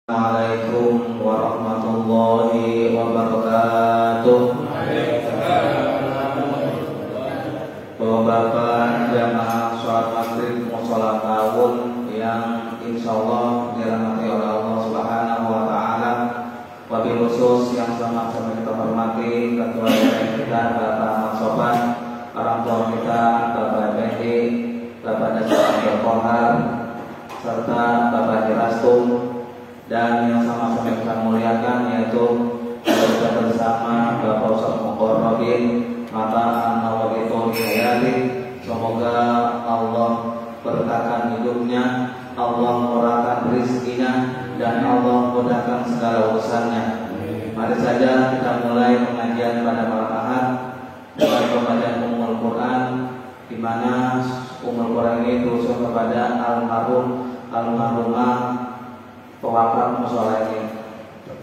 Assalamualaikum warahmatullahi wabarakatuh. Bapak-bapak jamaah sholat maghrib musola tahun yang insya Allah dirahmati oleh Allah Subhanahu wa Ta'ala. Wabil khusus yang sama-sama kita hormati ketua kita Bapak Ahmad Sofan, orang tua kita Bapak Effendi, Bapak Dasar Abdul Kohar, serta Bapak Dirastum. Dan yang sama-sama kita muliakan yaitu kita bersama Bapak Ustaz Muqarrabin Mata An-Nawawitul Hayati. Semoga Allah berkahkan hidupnya, Allah murahkan rezekinya, dan Allah mudahkan segala urusannya. Mari saja kita mulai pengajian pada malam Ahad dengan pembacaan Ummul Quran, di mana Ummul Quran ini berusul kepada almarhumah pewakaf musola ini,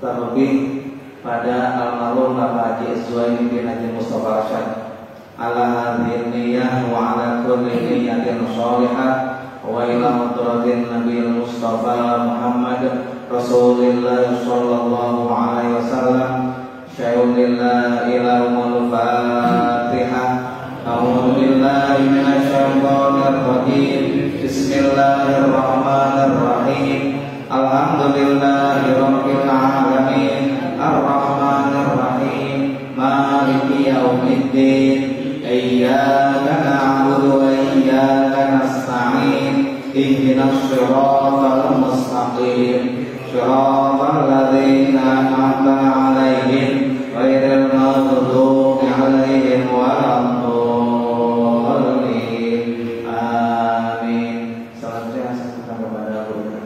terlebih pada almarhum Bapak Haji Zuhairi bin Haji Mustafa Rashad. Ala hadhihi niyyah wa ala kulli niyyatin shalihah wa ila hadratin Nabiyil Mustafa Muhammad Rasulillah sallallahu alaihi wasallam. Syai'ulillah ilahumul Fatihah. A'udzu billahi minasyaitonir rajim. Bismillahirrahmanirrahim. Alhamdulillahirabbil alamin, arrahmanir rahim, maliki yaumiddin. Iyyaka na'budu wa iyyaka nasta'in. Ihdinas shiratal mustaqim, shiratal ladzina an'amta 'alaihim ghairil maghdubi 'alaihim waladdallin. Amin. Selanjutnya saya akan kepada guru.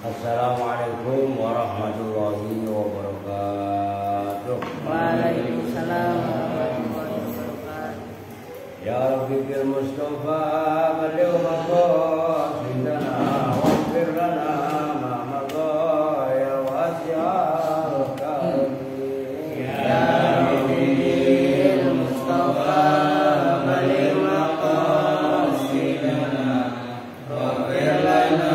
Assalamualaikum warahmatullahi wabarakatuh. Waalaikumsalam warahmatullahi wabarakatuh. Ya Rabbi bil Mustafa balligh maqasidana waghfir lana ma madha ya wasi'al karami. Ya Rabbi bil Mustafa balligh maqasidana waghfir lana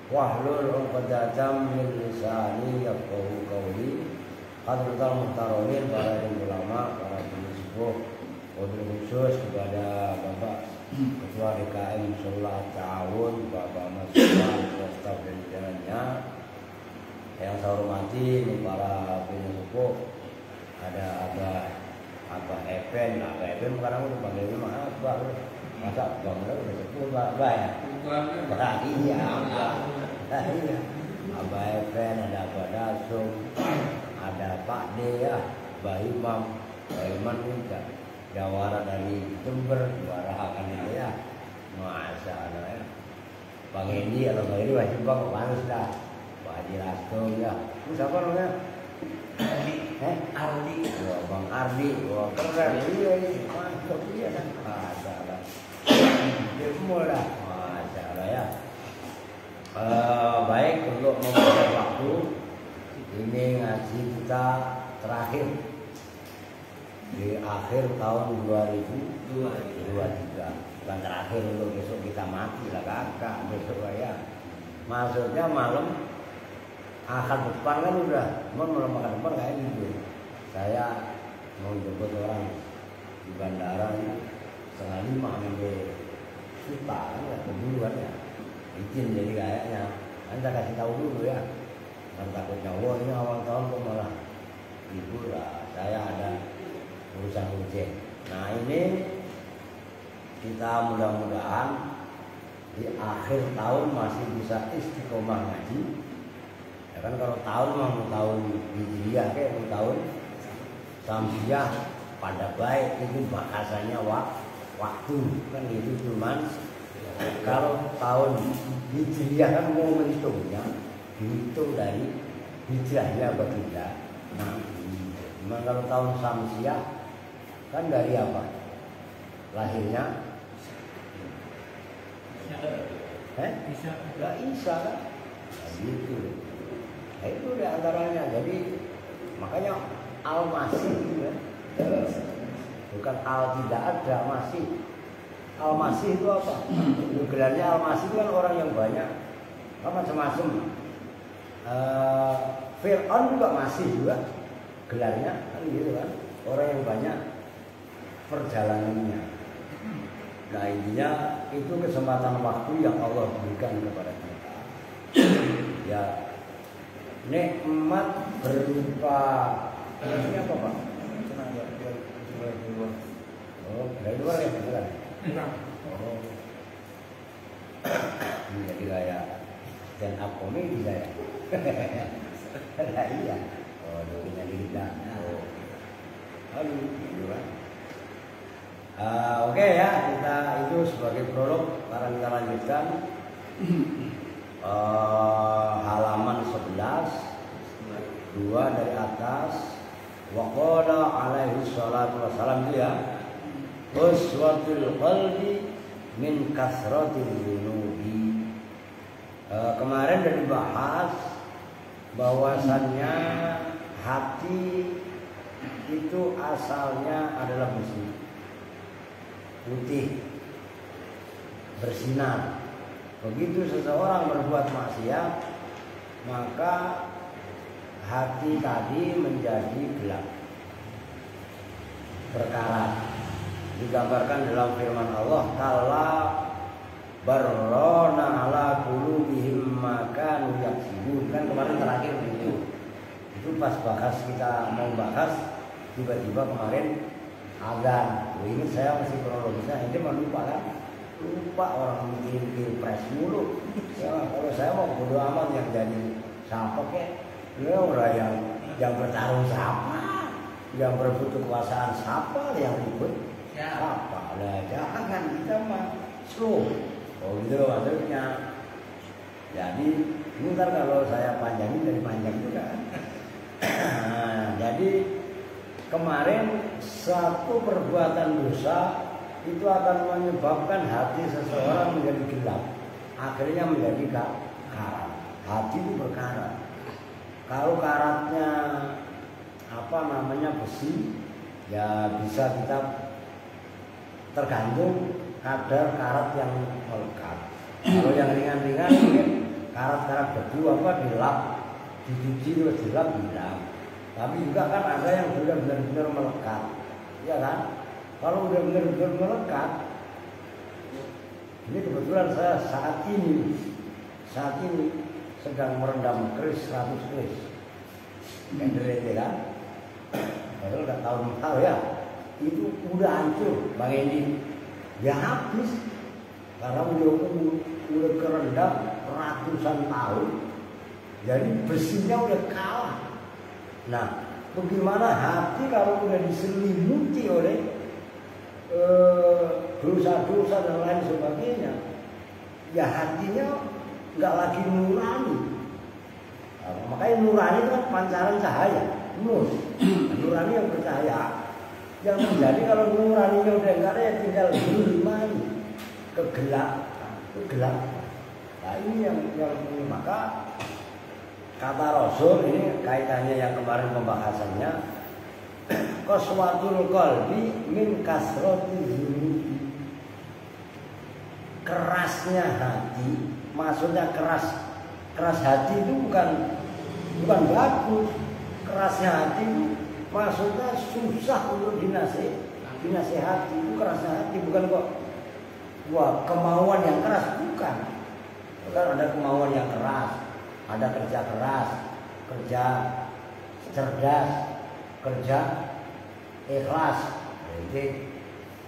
Wahlul 'uqdatam min lisani yafqahu qawli. Hadratul muhtaromin, para ulama, para sepuh, Wabil khusus kepada Bapak Ketua DKM Sholat Ta'awun, Bapak Mas Sultan, staf dan jajarannya. Yang saya hormati ini para penyusup, ada Abah Epen, Abah Epen sekarang udah panggilnya mana Abah? Masa Abah udah sepuh Abah ya? Iya Abah. Iya. Abah Epen, ada Abah Dasum, ada Pak D ya, Mbah Imam, Mbah Iman juga. Jawara dari Jember, juara akan itu ya, masa ada ya. Bang Endi atau Bang Endi wajib bang panas dah. Pak Haji Rasto ya. Itu siapa namanya? Ardi. Wah, Bang Ardi, wah keren iya ini, mantap iya kan. Masa lah. Dia semua lah, masa lah ya. Baik untuk membaca waktu ini ngaji kita terakhir di akhir tahun 2023. Bukan terakhir untuk besok kita mati lah kakak besok ya. Maksudnya malam akad depan kan udah, malam akad depan kayak gitu. Saya mau jemput orang di bandara 4:30 sampai Suta kan ya, keburuan ya. Izin jadi kayaknya. Anda kasih tahu dulu ya. Kan takutnya wah ini awal tahun kok malah libur lah. Saya ada urusan ujian. Nah ini kita mudah-mudahan di akhir tahun masih bisa istiqomah ngaji. Ya kan kalau tahun mau tahun Hijriah kayak mau tahun Samsiah pada baik itu bahasanya waktu kan itu cuman kalau tahun Hijriah kan mau menghitungnya dihitung dari hijrahnya atau tidak. Nah, cuman kalau tahun Samsiah kan dari apa? Lahirnya? Isa. Ya Isa kan? Nah, gitu. Nah, itu di antaranya. Jadi makanya Al-Masih ya. Bukan Al tidak ada, Masih. Al-Masih itu apa? Gelarnya Al-Masih itu kan orang yang banyak. Kan macam-macam. Fir'aun juga masih juga gelarnya kan gitu kan. Orang yang banyak perjalanannya. Nah intinya itu kesempatan waktu yang Allah berikan kepada kita. Ya nikmat berupa ini apa Pak? Oh dari luar ya bukan? Oh jadi kayak stand up comedy saya. Nah, iya. Oh doanya kita. Oh aduh gitu kan. Oke ya, kita itu sebagai prolog. Sekarang kita lanjutkan halaman 11 2 dari atas. Waqala alaihi salatu wassalam dia uswatul qalbi min kasratil dunubi. Kemarin sudah dibahas bahwasannya hati itu asalnya adalah besi putih bersinar. Begitu seseorang berbuat maksiat, maka hati tadi menjadi gelap, berkarat. Digambarkan dalam firman Allah, "Kalla barrona ala qulubihim ma kanu yaksibun." Kan kemarin terakhir begitu. Itu pas bahas kita mau bahas, tiba-tiba kemarin azan. Ini saya masih kronologisnya, ini mah lupa kan? Lupa orang mikir pres mulu. Ya, kalau saya mau bodo amat yang jadi siapa kek? Ya orang yang bertarung siapa? Yang berebut kekuasaan siapa? Yang ribut siapa? Lah jangan kita mah slow. Oh gitu maksudnya. Jadi ntar kalau saya panjangin dari panjang juga. Jadi kemarin satu perbuatan dosa itu akan menyebabkan hati seseorang menjadi gelap, akhirnya menjadi karat. Hati itu berkarat. Kalau karatnya besi, ya bisa kita tergantung kadar karat yang melekat. Kalau yang ringan-ringan mungkin karat-karat debu dilap, dicuci terus dilap hilang. Tapi juga kan ada yang sudah benar-benar melekat, ya kan? Kalau udah benar-benar melekat, ini kebetulan saya saat ini sedang merendam keris 100 keris. Kenderete kan? Padahal udah tahun ya, itu udah hancur Bang Endi. Ya habis, karena udah kerendam ratusan tahun, jadi besinya udah kalah. Nah, bagaimana hati kalau udah diselimuti oleh dosa-dosa dan lain sebagainya, ya hatinya nggak lagi nurani. Nah, makanya nurani itu kan pancaran cahaya, nurani yang bercahaya. Yang terjadi kalau nuraninya udah nggak ada, ya tinggal zulmani, kegelap. Nah ini yang ini, maka kata Rasul ini kaitannya yang kemarin pembahasannya, qaswatul qalbi min kasrati dzunubi. Kerasnya hati, maksudnya keras hati itu bukan bagus. Kerasnya hati itu maksudnya susah untuk dinasehati. Itu kerasnya hati, bukan kok wah kemauan yang keras, bukan. Kan ada kemauan yang keras, ada kerja keras, kerja cerdas, kerja ikhlas. Jadi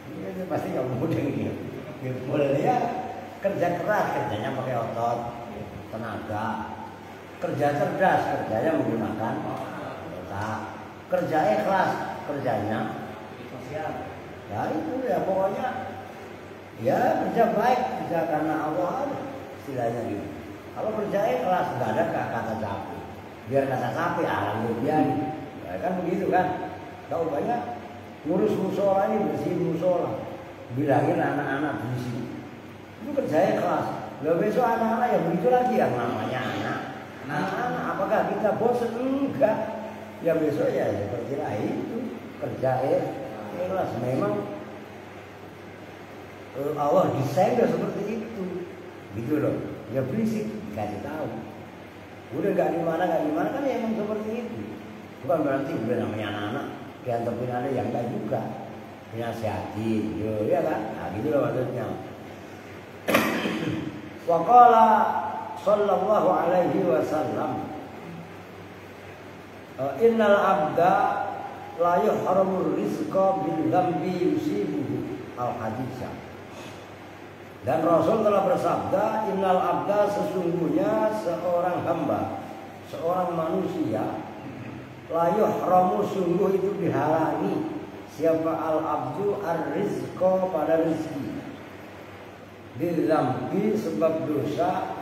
ini pasti nggak mudah ini. Boleh ya kerja keras, kerjanya pakai otot, tenaga. Kerja cerdas, kerjanya menggunakan otak. Kerja ikhlas, kerjanya sosial. Ya itu ya pokoknya ya kerja baik, kerja karena Allah, istilahnya gitu. Kalau kerja ikhlas nggak ada kata capek. Biar kata capek, alhamdulillah. Ya kan begitu kan? Tahu banyak ngurus musola ini, bersihin musola, bilangin anak-anak bersih. Itu kerja ikhlas. Lalu besok anak-anak ya begitu lagi yang namanya anak. Apakah kita bosan? Enggak. Ya besok ya seperti itu kerja ikhlas. Memang Allah desain udah seperti itu, gitu loh. Ya berisik dikasih tahu. Udah nggak di mana kan ya emang seperti itu. Bukan berarti udah namanya anak-anak diantepin ada yang enggak juga. Dinasihatin, ya kan? Nah gitu loh maksudnya. Wa qala sallallahu alaihi wasallam, innal abda la yuhramur rizqa bil dhanbi yusibuhu al-haditsah. Dan Rasul telah bersabda, innal abda, sesungguhnya seorang hamba, seorang manusia, la yuhramu, sungguh itu dihalangi, siapa al-abdu ar-rizqa, pada rezeki, bil dhanbi, sebab dosa,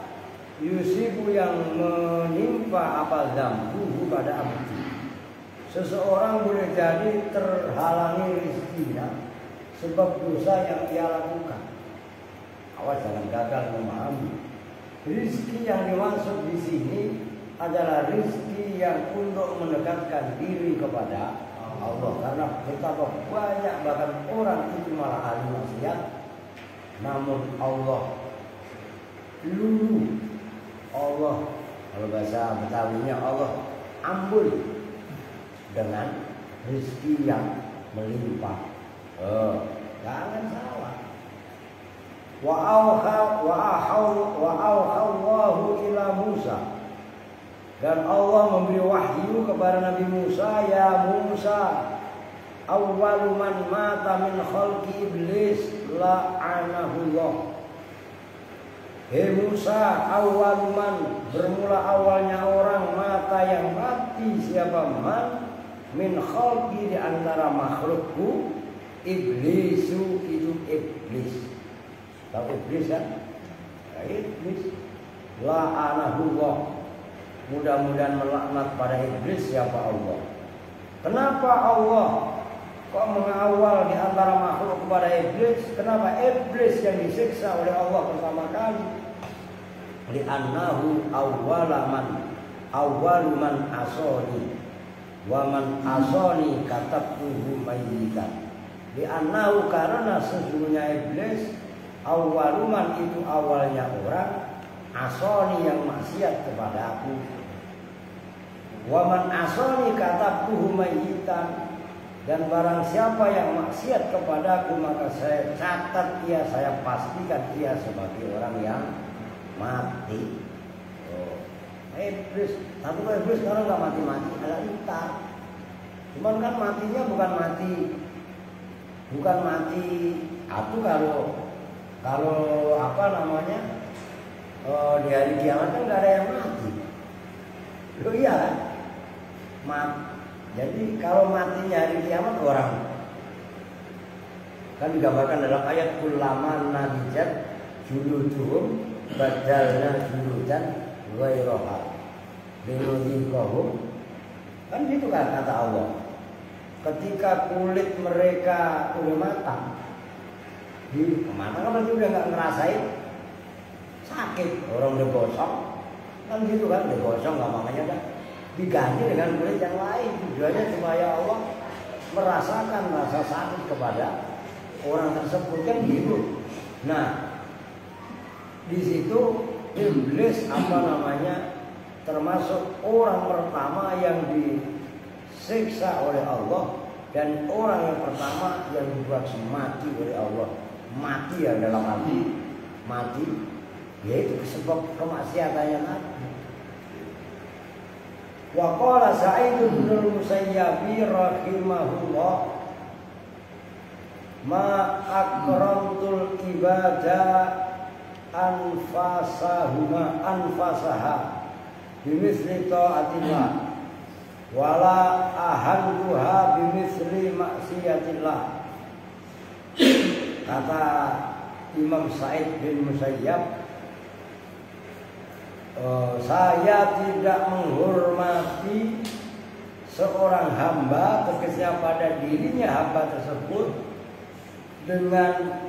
yusibu, yang menimpa apa dzambuhu, pada abdi. Seseorang boleh jadi terhalangi rezekinya sebab dosa yang ia lakukan. Awas jangan gagal memahami. Rizki yang dimaksud di sini adalah rizki yang untuk mendekatkan diri kepada Allah. Karena betapa banyak bahkan orang itu malah ahli maksiat, namun Allah lulu, Allah, kalau bahasa Betawinya Allah ambul dengan rizki yang melimpah. Jangan salah. Wa auhallahu ila Musa, dan Allah memberi wahyu kepada Nabi Musa, ya Musa, awwalu man mata min khalqi iblis la'anahullah. Hei Musa, awwalu man, bermula awalnya orang, mata yang mati, siapa man, min khalqi, di antara makhlukku, iblisu, itu iblis. Tahu iblis kan? Ya, iblis. La'anahullah, mudah-mudahan melaknat pada iblis siapa Allah. Kenapa Allah kok mengawal di antara makhluk kepada iblis? Kenapa iblis yang disiksa oleh Allah pertama kali? Li'annahu awwalu man asoni wa man asoni katabtuhu mayyitan. Li'annahu, karena sesungguhnya iblis, awaluman, itu awalnya orang, asoni, yang maksiat kepada aku. Waman asoni katabtuhu mayyitan, Dan barang siapa yang maksiat kepadaku, maka saya catat dia, saya pastikan dia sebagai orang yang mati. Iblis, tapi kalau iblis sekarang nggak mati-mati, ada ntar. Cuman kan matinya bukan mati. Aku kalau apa namanya di hari kiamat kan nggak ada yang mati. Loh iya kan? Jadi kalau matinya hari kiamat orang kan digambarkan dalam ayat kullaman nadijat juluduhum badalna juludan ghairaha linudhiqahum, kan gitu kan kata Allah. Ketika kulit mereka udah matang, kan berarti udah nggak ngerasain sakit, orang udah gosong, kan gitu kan, udah gosong nggak, makanya kan diganti dengan kulit yang lain, tujuannya supaya Allah merasakan rasa sakit kepada orang tersebut, kan gitu. Nah, di situ iblis termasuk orang pertama yang disiksa oleh Allah, dan orang yang pertama yang dibuat mati oleh Allah. Mati ya dalam arti mati, yaitu sebab kemaksiatannya mati. Wa qala Sa'id bin al-Musayyib rahimahullah, ma akramtul ibada anfasaha bimisli ta'atillah wala ahanduha bimisli maksiatillah. Kata Imam Sa'id bin Musayyib, saya tidak menghormati seorang hamba tegasnya pada dirinya hamba tersebut dengan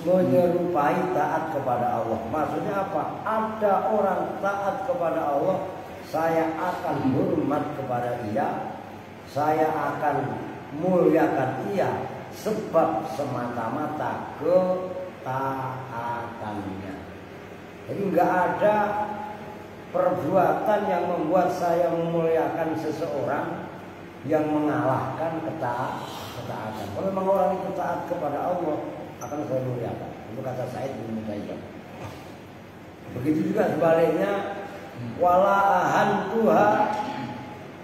menyerupai taat kepada Allah. Maksudnya apa? Ada orang taat kepada Allah, saya akan hormat kepada dia, saya akan muliakan dia sebab semata-mata ketaatannya. Jadi nggak ada perbuatan yang membuat saya memuliakan seseorang yang mengalahkan ketaatan. Kalau memang orang itu taat kepada Allah, akan saya muliakan. Itu kata Sa'id bin Musayyib. Begitu juga sebaliknya, wala ahantuha,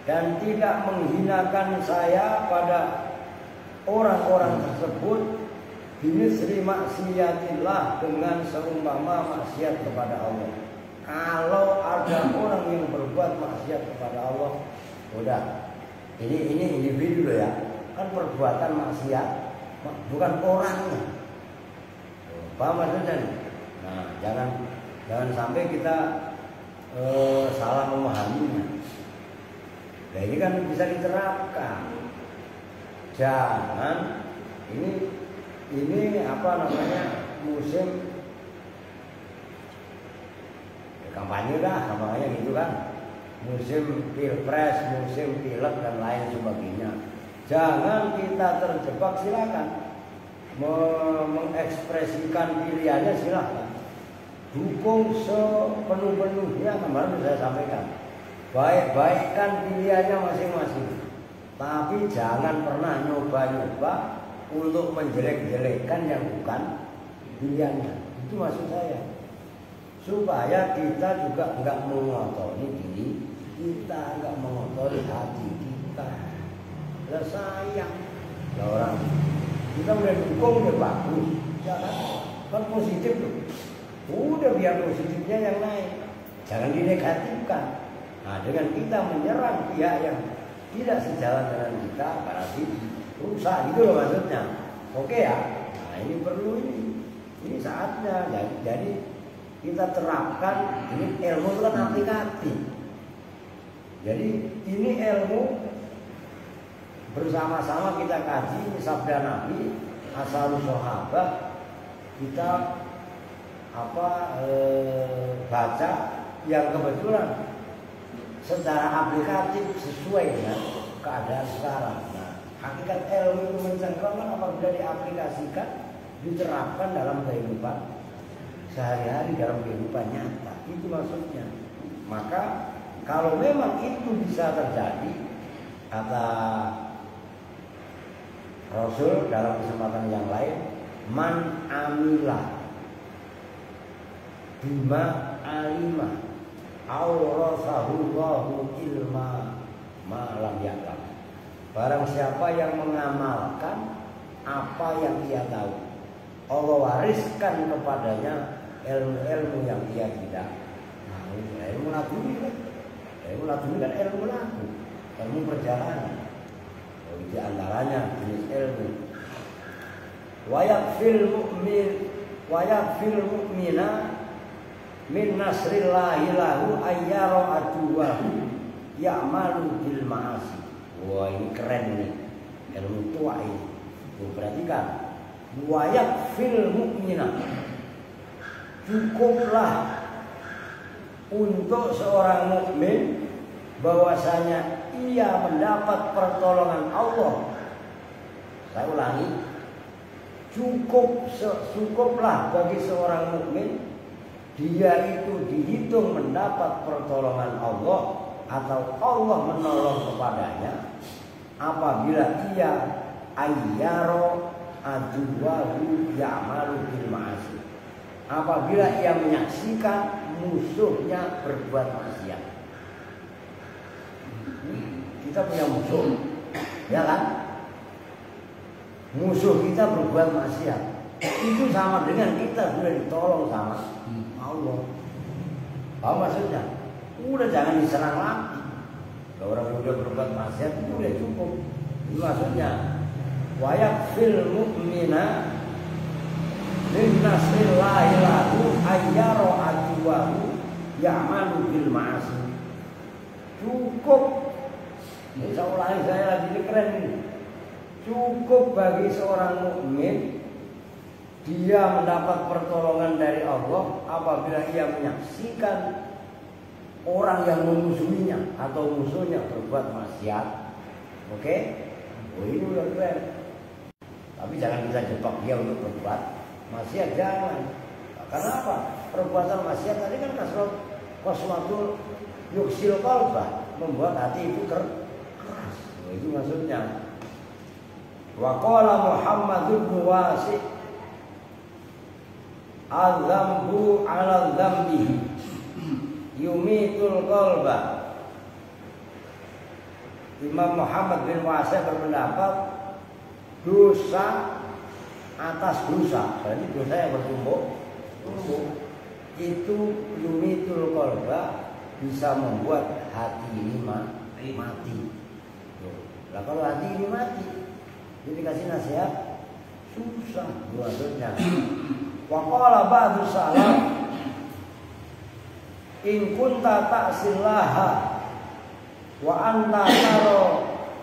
dan tidak menghinakan saya pada orang-orang tersebut bimisri maksiatillah, dengan seumpama maksiat kepada Allah. Kalau ada orang yang berbuat maksiat kepada Allah, udah, ini individu ya, kan perbuatan maksiat, bukan orangnya. Paham maksudnya? Nah, jangan sampai kita salah memahaminya. Nah, ini kan bisa diterapkan. Jangan ini apa namanya, musim kampanye gitu kan, musim pilpres, musim pilek dan lain sebagainya. Jangan kita terjebak, silakan mengekspresikan pilihannya, silakan dukung sepenuh-penuhnya. Kemarin saya sampaikan, baik-baikkan pilihannya masing-masing, tapi jangan pernah nyoba-nyoba untuk menjelek-jelekkan yang bukan pilihannya. Itu maksud saya, supaya kita juga nggak mengotori diri kita, nggak mengotori hati kita. Lah sayang, lah orang kita udah dukung, udah bagus, ya kan positif tuh. Udah biar positifnya yang naik, jangan dinegatifkan. Nah, dengan kita menyerang pihak yang tidak sejalan dengan kita, berarti rusak, gitu loh maksudnya. Oke ya. Nah, ini perlu ini saatnya. Jadi kita terapkan, ini ilmu itu kan aplikatif. Jadi ini ilmu bersama-sama kita kaji sabda Nabi, asal sahabat, kita baca yang kebetulan secara aplikatif sesuai dengan keadaan sekarang. Nah, hakikat ilmu itu mencengkramkan apabila diaplikasikan, diterapkan dalam kehidupan sehari-hari, dalam kehidupan nyata. Itu maksudnya. Maka kalau memang itu bisa terjadi, kata Rasul dalam kesempatan yang lain, man amila bima alima aurasahu Allahu ilma ma lam ya'lam. Barang siapa yang mengamalkan apa yang ia tahu, Allah wariskan kepadanya ilmu-ilmu yang ia tidak tahu. Ilmu laduni kan? Ilmu laduni kan ilmu lagu, ilmu perjalanan. Di antaranya jenis ilmu. Wayakfil mu'mina min nasrillahi lahu ayyara aduwahu ya'malu bil ma'asi. Wah, ini keren nih, ilmu tua ini. Perhatikan, wayakfil mu'mina, cukuplah untuk seorang mukmin bahwasanya ia mendapat pertolongan Allah. Saya ulangi, cukuplah bagi seorang mukmin dia itu dihitung mendapat pertolongan Allah atau Allah menolong kepadanya apabila ia ayyaro aduwahu ya'malu bil ma'asi, apabila ia menyaksikan musuhnya berbuat maksiat. Kita punya musuh, ya kan? Musuh kita berbuat maksiat, itu sama dengan kita sudah ditolong sama Allah. Apa maksudnya? Udah jangan diserang lagi. Kalau orang udah berbuat maksiat itu udah cukup. Itu maksudnya. Wayakfil mu'mina min nasrillahi lahu ayyara aduwahu ya'malu bil ma'asi. Cukup. Insya Allah saya lagi ini keren ini. Cukup bagi seorang mukmin dia mendapat pertolongan dari Allah apabila ia menyaksikan orang yang memusuhinya atau musuhnya berbuat maksiat. Oke? Oh, ini udah keren. Tapi jangan kita jebak dia untuk berbuat maksiat, jangan. Karena apa? Perbuatan maksiat tadi kan qaswatul yuksil qalba, membuat hati itu keras. Oh, itu maksudnya. Wa qala Muhammad bin Wasi' al-dzambu 'ala dzambihi yumitul qalba. Imam Muhammad bin Wasi' berpendapat dosa atas dosa, berarti dosa yang bertumpuk itu yumitul qalba, bisa membuat hati ini mati. Nah, kalau hati ini mati, jadi kasih nasihat susah maksudnya. Wa qala ba'du salaf in kunta ta'sillaha wa anta taro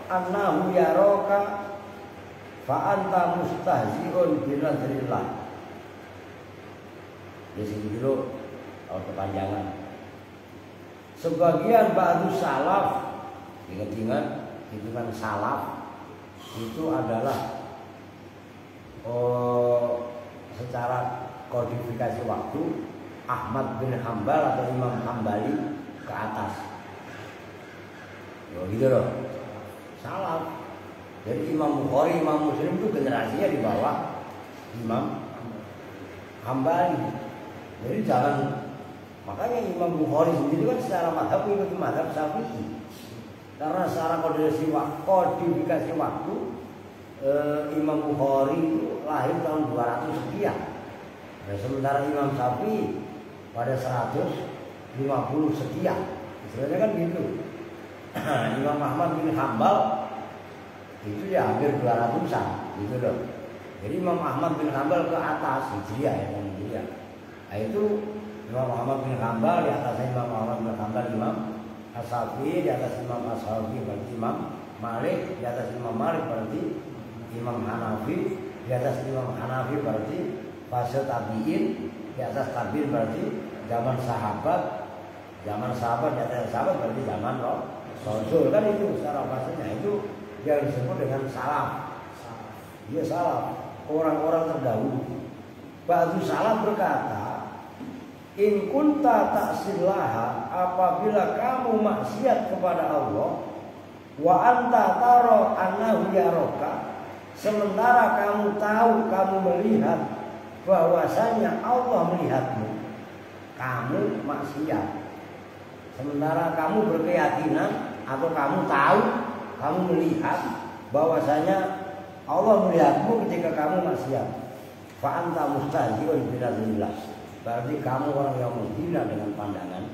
annahu yaraka fa anta mustahzi'un bi nadrillah. Di sini dulu kalau kepanjangan. Sebagian ba'du salaf, ingat-ingat hitungan salaf itu adalah secara kodifikasi waktu Ahmad bin Hambal atau Imam Hambali ke atas. Gitu loh. Salaf. Jadi Imam Bukhari, Imam Muslim itu generasinya di bawah Imam Hambali. Jadi jangan, makanya Imam Bukhari sendiri kan secara mazhab mengikuti mazhab Syafi'i. Karena secara kodifikasi waktu Imam Bukhari itu lahir tahun 200 sekian. Dan sementara Imam Syafi'i pada 150 sekian. Sebenarnya kan gitu. Imam Ahmad bin Hambal itu ya hampir 200-an gitu loh. Jadi Imam Ahmad bin Hambal ke atas Hijriah ya kan Hijriah. Nah itu Imam Ahmad bin Hambal, di atasnya Imam Ahmad bin Hambal Imam As-Syafi'i, di atas Imam As-Syafi'i berarti Imam Malik, di atas Imam Malik berarti Imam Hanafi, di atas Imam Hanafi berarti fase tabi'in, di atas tabi'in berarti zaman sahabat, di atas sahabat berarti zaman Rasul kan itu secara fasenya itu yang disebut dengan salaf. Dia salaf, orang-orang terdahulu. Ba'du salaf berkata, in kunta ta'sillaha, apabila kamu maksiat kepada Allah, wa anta taro annahu yaraka, sementara kamu tahu, kamu melihat bahwasanya Allah melihatmu, kamu maksiat. Sementara kamu berkeyakinan atau kamu tahu, kamu melihat bahwasanya Allah melihatmu ketika kamu maksiat. Fa anta mustahzi'un binazrillah. Berarti kamu orang yang menghina dengan pandangan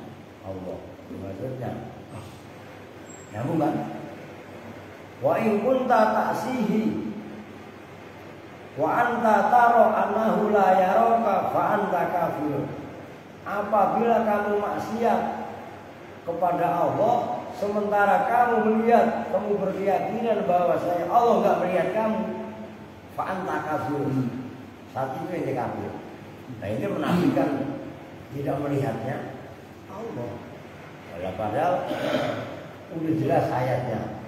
Allah. Maksudnya, nyambung kan? Wa in kunta ta'sihi wa anta taro annahu la yaraka fa anta kafir. Apabila kamu maksiat kepada Allah sementara kamu melihat, kamu berkeyakinan bahwa saya Allah enggak melihat kamu, fa anta kafir. Saat itu yang kafir. Nah ini menafikan tidak melihatnya Allah. Padahal udah jelas ayatnya.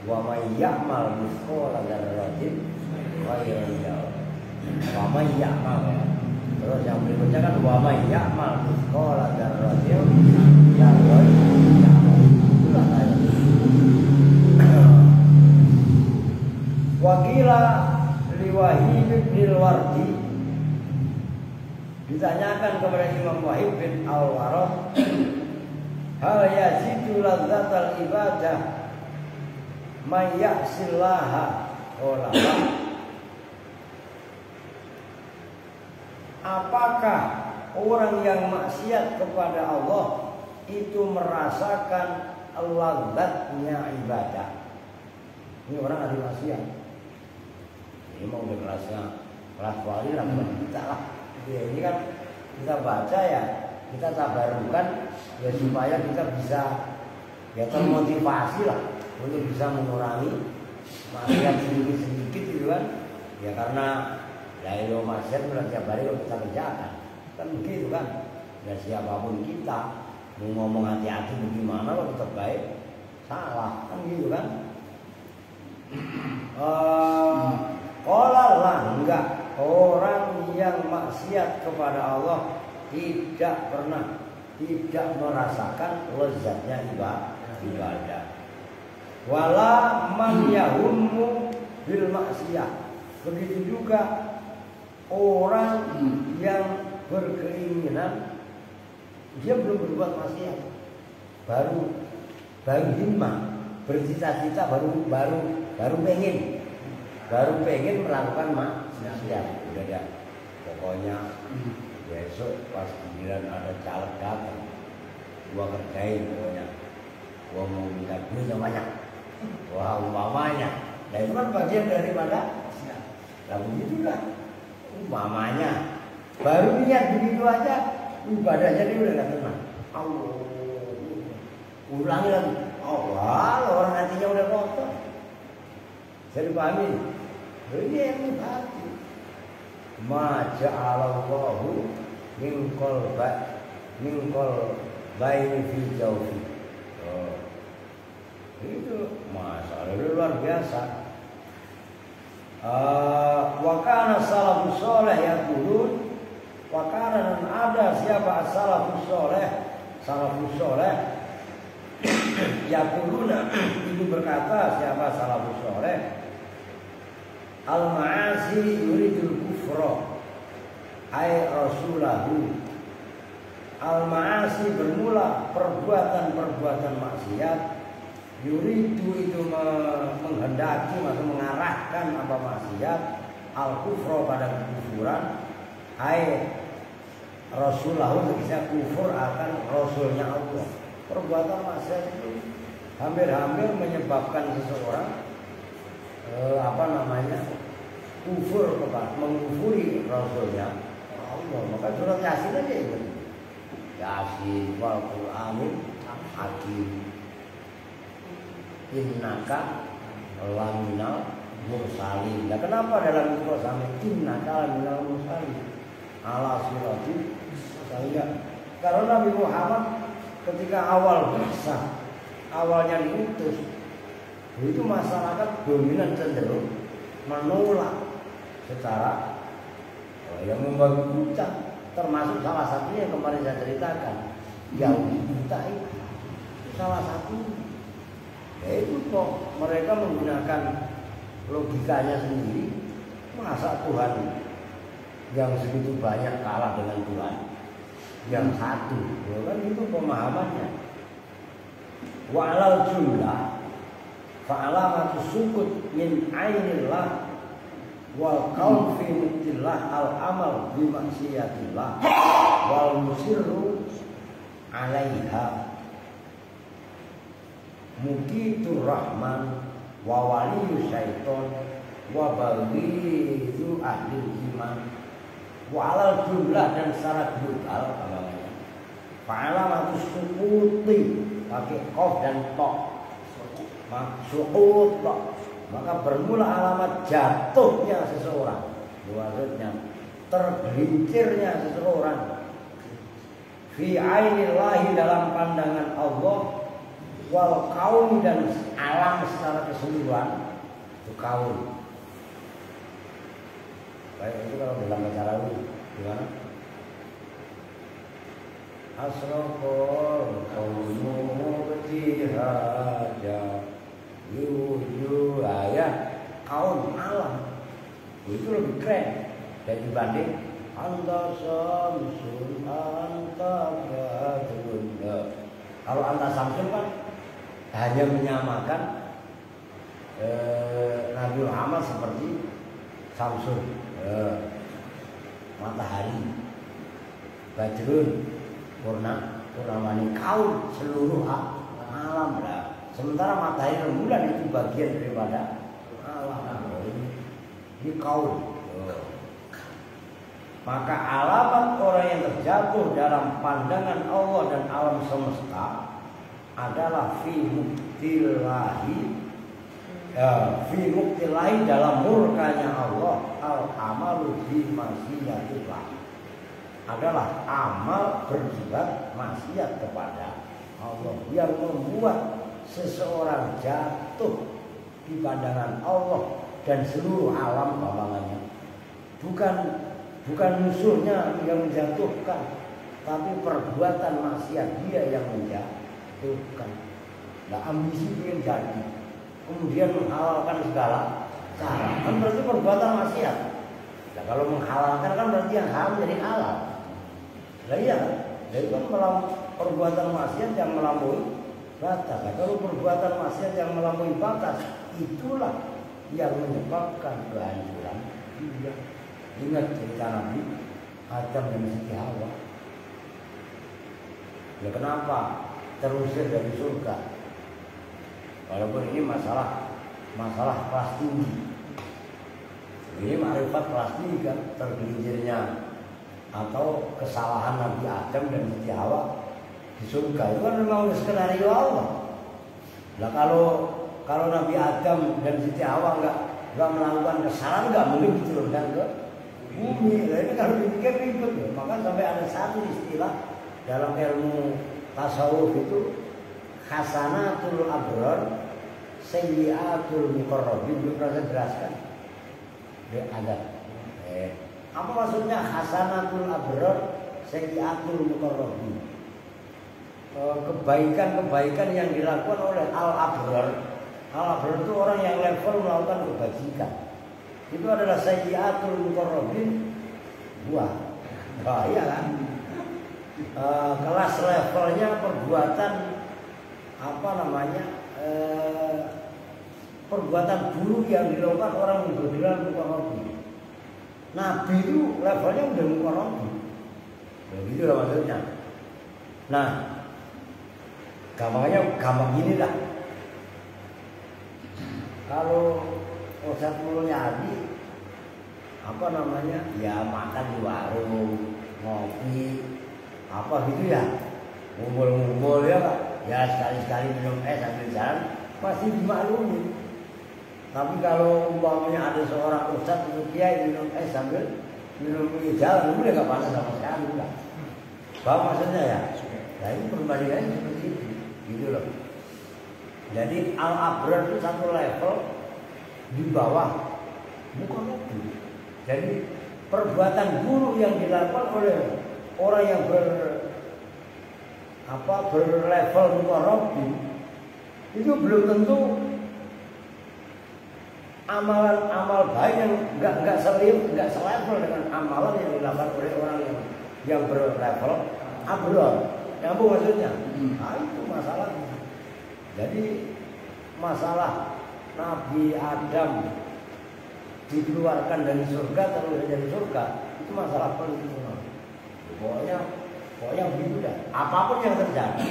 Wa may ya'mal mithqala dzarratin khairan yarah. Wa may ya'mal. Terus yang berikutnya kan wa may ya'mal mithqala dzarratin syarran yarah. Itulah ayat. Wa qila li Wahib bin Wardi, ditanyakan kepada Imam Wahib bin Al-Warad, hal yazidu ladzatal ibadah may ya'sillaha wala. Apakah orang yang maksiat kepada Allah itu merasakan ladzatnya ibadah? Ini orang ahli maksiat. Ini mau kelasnya kelas wali lah, kita lah. Ya, ini kan kita baca ya, kita tabarukan ya supaya kita bisa ya termotivasi lah untuk bisa mengurangi maksiat sedikit-sedikit gitu kan. Ya karena ya maksiat setiap hari kita kerjakan kan begitu kan. Ya siapapun kita mau ngomong hati-hati bagaimana kalau tetap baik salah kan gitu kan. Lah enggak, orang yang maksiat kepada Allah tidak pernah, tidak merasakan lezatnya ibadah. Wala man yahummu bil maksiyah. Begitu juga orang yang berkeinginan dia belum berbuat maksiat, baru himmah, bercita-cita, baru pengen melakukan maksiat. Udah ya, pokoknya besok pas giliran ada caleg datang, gua kerjain pokoknya, gua mau minta duit yang banyak. Wah umpamanya, nah itu kan bagian daripada maksiat. Nah begitulah umpamanya, baru niat begitu aja ibadahnya dia udah gak tenang. Allah, ulangi lagi. Allah, orang hatinya udah kotor. Saya dipahami. Ini yang dibahati. Ma ja'alallahu min qalbaini fi jawfi. Itu masalah luar biasa. Wa kana salafus saleh yaqulun, wa kana, dan ada siapa salafus saleh yaquluna, itu berkata siapa salafus saleh, al-ma'asi yuridul kufra ay rasulahu. Al-ma'asi bermula perbuatan-perbuatan maksiat, yuridu itu menghendaki atau mengarahkan apa maksiat, al-kufra pada kekufuran, ay rasulahu maksudnya kufur akan rasulnya Allah. Perbuatan maksiat itu hampir-hampir menyebabkan seseorang kufur kepada, mengkufuri rasulnya Allah. Maka surat Yasin aja ingat. Yasin wal Qur'anil hakim. Innaka laminal mursalin. Nah, kenapa dalam Al-Qur'an innaka laminal mursalin? Ala siratil mustaqim. Karena Nabi Muhammad ketika awalnya diutus, itu masyarakat dominan cenderung menolak secara yang membagi puncak, termasuk salah satunya yang kemarin saya ceritakan, Yahudi buta itu salah satu. Yaitu kok mereka menggunakan logikanya sendiri, masa Tuhan yang segitu banyak kalah dengan Tuhan yang satu? Kan itu pemahamannya. Wa alal jumlah fa'alamatu sukut min ainillah wal qaul fi muktillah al amal bi maksiatillah wal musirru alaiha muqitur rahman wa waliyu syaiton wa baghidu ahli iman wa alal jumlah, dan secara global namanya fa'alamatu sukuti pakai qaf dan ta maksud maka bermula alamat jatuhnya seseorang, maksudnya tergelincirnya seseorang fi ainillahi, dalam pandangan Allah, wal kaun, dan alam secara keseluruhan. Itu kaun. Baik, itu kalau dalam bahasa Arab gimana? Asraqul qawmu btihaja yuju ayat kaun alam. Itu lebih keren dan dibanding anta samsun anta badrun. Kalau anta samsun kan hanya menyamakan Nabi Muhammad seperti samsun, matahari, badrun, purnamani, kaun seluruh alam lah. Sementara matahari dan bulan itu bagian daripada alam. Ini kaun. Maka alamat orang yang terjatuh dalam pandangan Allah dan alam semesta adalah fi muktilahi dalam murkanya Allah, al amalu bi maksiatillah, adalah amal berbuat maksiat kepada Allah yang membuat seseorang jatuh di pandangan Allah dan seluruh alam bawangannya. Bukan musuhnya yang menjatuhkan, tapi perbuatan maksiat dia yang menjatuhkan. Nah, ambisi ingin jadi, kemudian menghalalkan segala cara, kan berarti perbuatan maksiat. Nah, kalau menghalalkan kan berarti yang haram jadi halal. Nah iya, jadi kan perbuatan maksiat yang melampaui batas. Nah, kalau perbuatan maksiat yang melampaui batas, itulah yang menyebabkan kehancuran dia. Ingat cerita Nabi Adam dan Siti Hawa. Ya kenapa terusir dari surga? Walaupun ini masalah kelas tinggi. Ini ma'rifat kelas tinggi kan, tergelincirnya atau kesalahan Nabi Adam dan Siti Hawa di surga itu kan memang skenario Allah. Nah kalau Nabi Adam dan Siti Hawa nggak melakukan kesalahan, nggak mungkin diturunkan ke bumi. Nah, ini kalau dipikir ribet ya. Maka sampai ada satu istilah dalam ilmu tasawuf itu hasanatul abrar sayyiatul muqarrabin. Belum pernah saya jelaskan. Ada. Apa maksudnya hasanatul abrar sayyiatul muqarrabin? Kebaikan-kebaikan yang dilakukan oleh al-abrar. Al-abrar itu orang yang level melakukan kebajikan. Itu adalah sayyiatul muqarrabin buah. Oh iya kan? Kelas levelnya perbuatan perbuatan buruk yang dilakukan orang yang bergerak muqarrabin. Nabi itu levelnya udah muqarrabin. Begitu lah maksudnya. Nah, gampang gini lah. Kalau Ustadz Mulyadi ya makan di warung, ngopi, apa gitu ya, ngumpul-ngumpul ya Pak. Ya sekali-sekali minum es sambil jalan pasti dimaklumi. Tapi kalau umpamanya ada seorang ustadz atau kiai minum es sambil minum jalan, itu nggak panas sama sekali lah. Paham maksudnya ya? Nah ini perbandingannya seperti itu, gitu loh. Jadi al-abrar itu satu level di bawah muqarrabin. Jadi perbuatan buruk yang dilakukan oleh orang yang berlevel muqarrabin itu belum tentu amalan-amal baik yang nggak selevel dengan amalan yang dilakukan oleh orang yang berlevel abrar. Nyambung maksudnya? Nah, itu masalahnya. Jadi masalah Nabi Adam dikeluarkan dari surga terus dari surga itu masalah politik semua. Pokoknya begitu dah. Apapun yang terjadi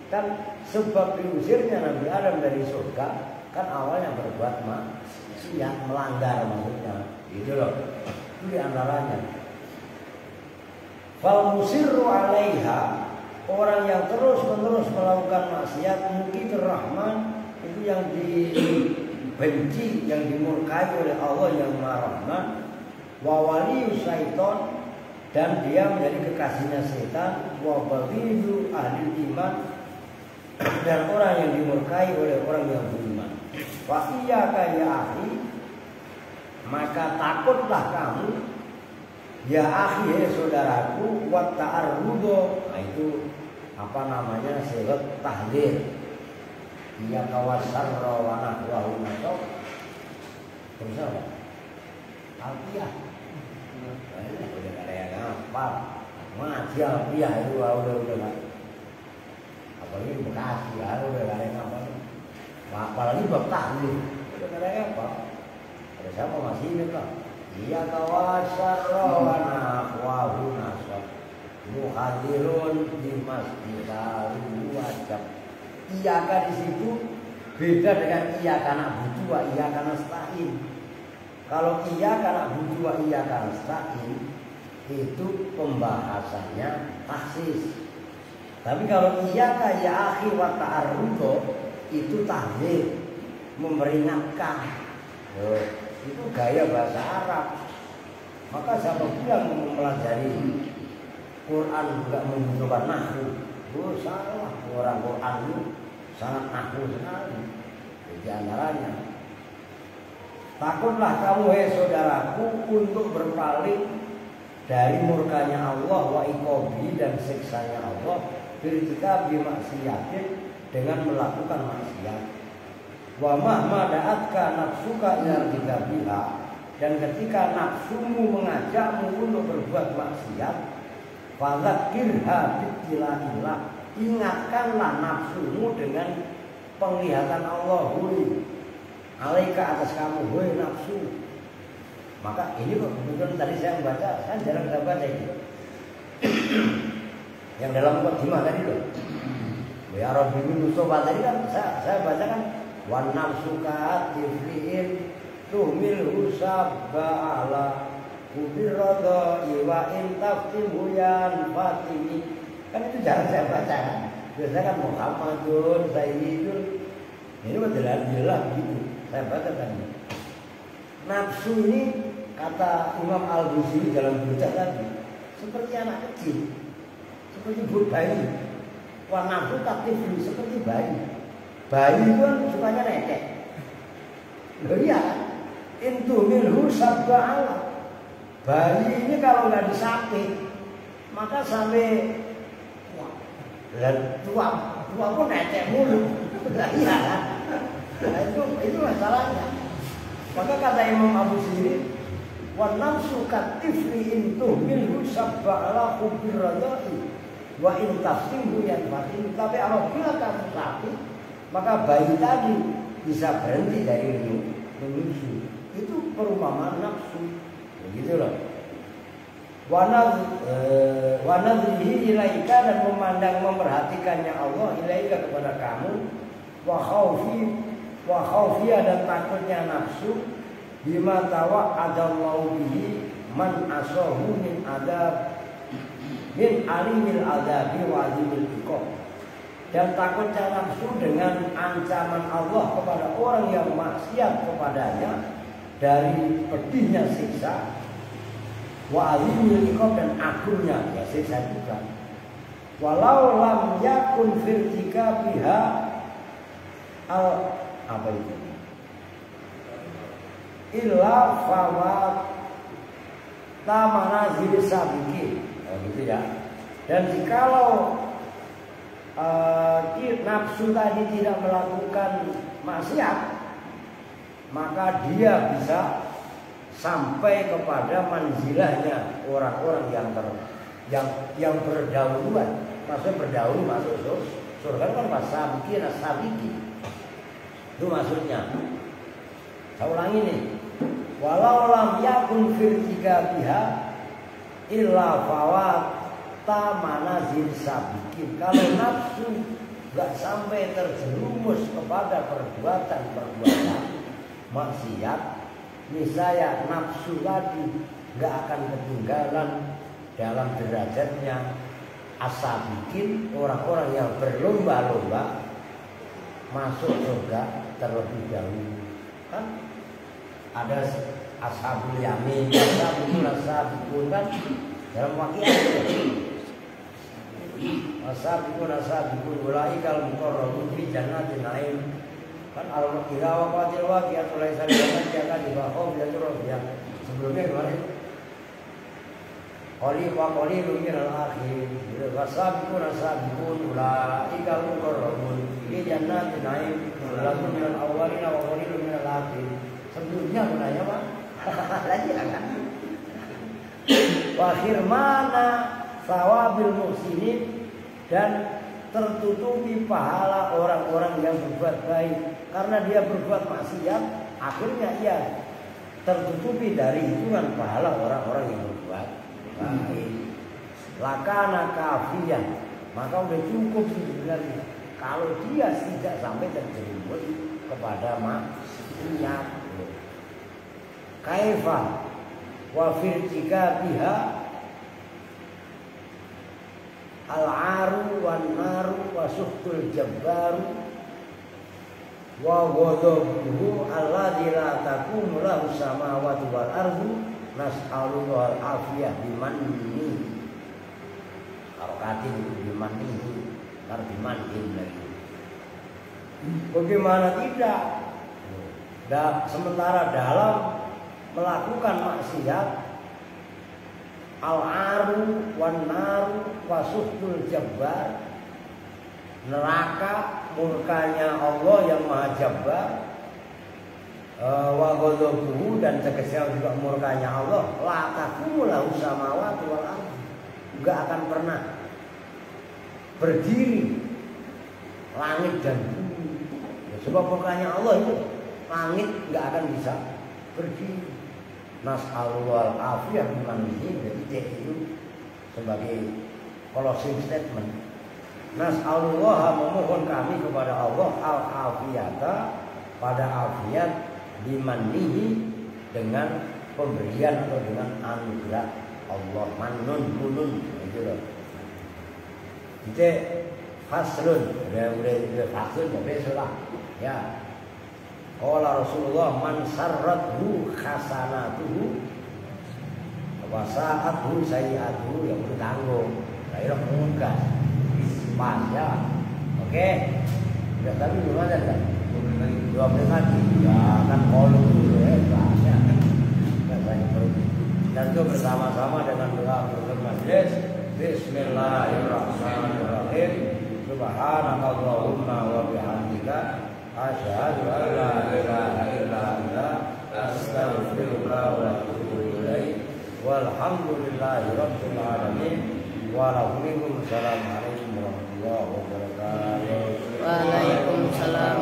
kan sebab diusirnya Nabi Adam dari surga kan awalnya berbuat maksiat, melanggar maksudnya. Gitu loh. Itu diantaranya. Fal musirru 'alaiha, orang yang terus-menerus melakukan maksiat mungkin Rahman itu yang dibenci, yang dimurkai oleh Allah yang Maha Rahman, wa waliyus syaiton, dan dia menjadi kekasihnya setan, wa baghidu ahli iman, dan orang yang dimurkai oleh orang yang beriman. Wa iyyaka ya akhi, maka takutlah kamu ya akhi, ya saudaraku, wa ta'arrudu, nah itu apa namanya, sirat tahdir. Ia kawasarra wa nahwahu nasab. Terus apa? Alfiah. Udah ada yang ngapal. Ngaji alfiah itu udah. Apalagi Bekasi, udah ada yang ngapal. Apalagi bab tahdir. Udah ada yang ngapal. Ada siapa masih ingat lah? Ia kawasarra wa nahwahu nasab. Muhadirun di masjid wajib. Iyaka di situ beda dengan iyaka na'budu wa iyaka nasta'in. Kalau iyaka na'budu wa iyaka nasta'in itu pembahasannya taksis. Tapi kalau iyaka ya akhi wa ta'arrudu itu tahdzir, memperingatkan. Itu gaya bahasa Arab. Maka siapa bilang mempelajari Quran enggak membutuhkan nahwu, salah. Orang Quran itu sangat nahwu sekali. Di antaranya, takutlah kamu saudaraku untuk berpaling dari murkanya Allah wa iqabi, dan siksanya Allah ketika bimaksiatin, dengan melakukan maksiat. Wa mahma da'atka nafsuka ila kitabillah, dan ketika nafsumu mengajakmu untuk berbuat maksiat, fadzakirha bitilahillah, ingatkanlah nafsumu dengan penglihatan Allah. Alaika atas kamu, wahai nafsu. Maka ini kok kebetulan tadi saya membaca, kan jarang saya baca itu. Yang dalam mukadimah tadi loh. Ya Rabbi Mustafa tadi kan saya baca kan, wan nafsuka tifliin tuhmil sabala kubirrodo iwa intaftimuyan fatimi. Kan itu jarang saya baca kan. Biasanya kan Muhammadun Sayyidun. Ini jelas gitu. Saya baca tadi. Nafsu ini kata Imam Al-Busiri dalam berita tadi seperti anak kecil, seperti bayi. Wah, nafsu taktiflu, seperti bayi. Bayi itu kan sukanya nekek. Loh iya kan? Intu milhu sabba'ala. Bayi ini kalau nggak disapit, maka sampai dan tua pun necek mulu. Iya kan? Nah, itu masalahnya. Maka kata Imam Abu Sirin, wa nafsu katifli intuh minhu sabba'ala hubir radai wa in tafsimhu yanfatin. Tapi apabila kamu sakit, maka bayi tadi bisa berhenti dari menyusu. Itu perumpamaan nafsu. Begitu loh. Wa nadhihi ilaika, dan memandang memperhatikannya Allah ilaika kepada kamu, wa khaufi dan takutnya nafsu, bima tawa'adallahu bihi man asahu min adab min alimil adabi wa azimil iqab, dan takutnya nafsu dengan ancaman Allah kepada orang yang maksiat kepadanya dari pedihnya siksa, wa azimil iqab, dan agungnya ya siksa juga. Walau lam yakun firtika biha al apa itu illa fawat tamanazil sabiqin, gitu ya. Dan jikalau nafsu tadi tidak melakukan maksiat, maka dia bisa sampai kepada manzilahnya orang-orang yang berdahuluan. Maksudnya berdahulu masuk surga kan wasabiqin as-sabiqin. Itu maksudnya. Saya ulangi nih. Walau lam yakun fil biha illa fawata manazil sabiqin. Kalau nafsu enggak sampai terjerumus kepada perbuatan maksiat, misalnya nafsu tadi enggak akan ketinggalan dalam derajatnya as-sabiqin, orang-orang yang berlomba-lomba masuk surga terlebih dahulu. Kan ada ashabul yamin, ashabul kan dalam waqiah. Ashabul ulaikal muqarrabun fi jannatin na'im. Kan al-waqiah waqatil waqiah laisa akan dibahas ya. Sebelumnya kemarin qalilun minal akhir. Ashabul ulaikal muqarrabun fi jannatin na'im. Lahum minal awwalina wa qalilun minal akhir. Sebelumnya menanya Pak lagi kan wakhir mana sawabil muhsinin, dan tertutupi pahala orang-orang yang berbuat baik karena dia berbuat maksiat, akhirnya ia tertutupi dari hitungan pahala orang-orang yang berbuat baik. Lakana kafiyan, maka udah cukup sebenarnya kalau dia tidak sampai terjerumus kepada maksiat. Kaifa wa firtika biha al-aru wan naru wa suhtul jabbaru wa ghadabuhu alladzi la taqumu lahu samawati wal ardu nas'aluhu al-afiyah bimanni harakatin bimanni bimanni lagi. Bagaimana tidak? Sementara dalam melakukan maksiat, al-aru wan naru wasuhul jabbar, neraka murkanya Allah yang maha jabbar, wa ghadabuhu, dan tegasnya juga murkanya Allah, la taqumu lahu samawati wal ardu, enggak akan pernah berdiri langit dan bumi. Sebab murkanya Allah itu langit enggak akan bisa berdiri. Nas'alul afiyah bimannihi, jadi itu sebagai closing statement. Nas'alullah, memohon kami kepada Allah al-afiyata, pada afiat, bimannihi, dengan pemberian atau dengan anugerah Allah. Mannun munun itu loh. Itu faslun, udah faslun ya besok lah ya. Qala Rasulullah man sarrathu hasanatuhu wa sa'athu sayi'atuhu, yang bertanggung. Saya mengungkap pas ya. Oke. Udah tadi belum ada kan? 2 menit lagi. Ya kan kalau dulu bahasnya. Dan itu bersama-sama dengan doa penutup majelis. Bismillahirrahmanirrahim. Subhanakallahumma wa bihamdika asyhadu an la ilaha illa anta astaghfiruka wa atubu ilaik. Walhamdulillahi rabbil alamin. Waalaikumsalam warahmatullahi wabarakatuh. Waalaikumsalam.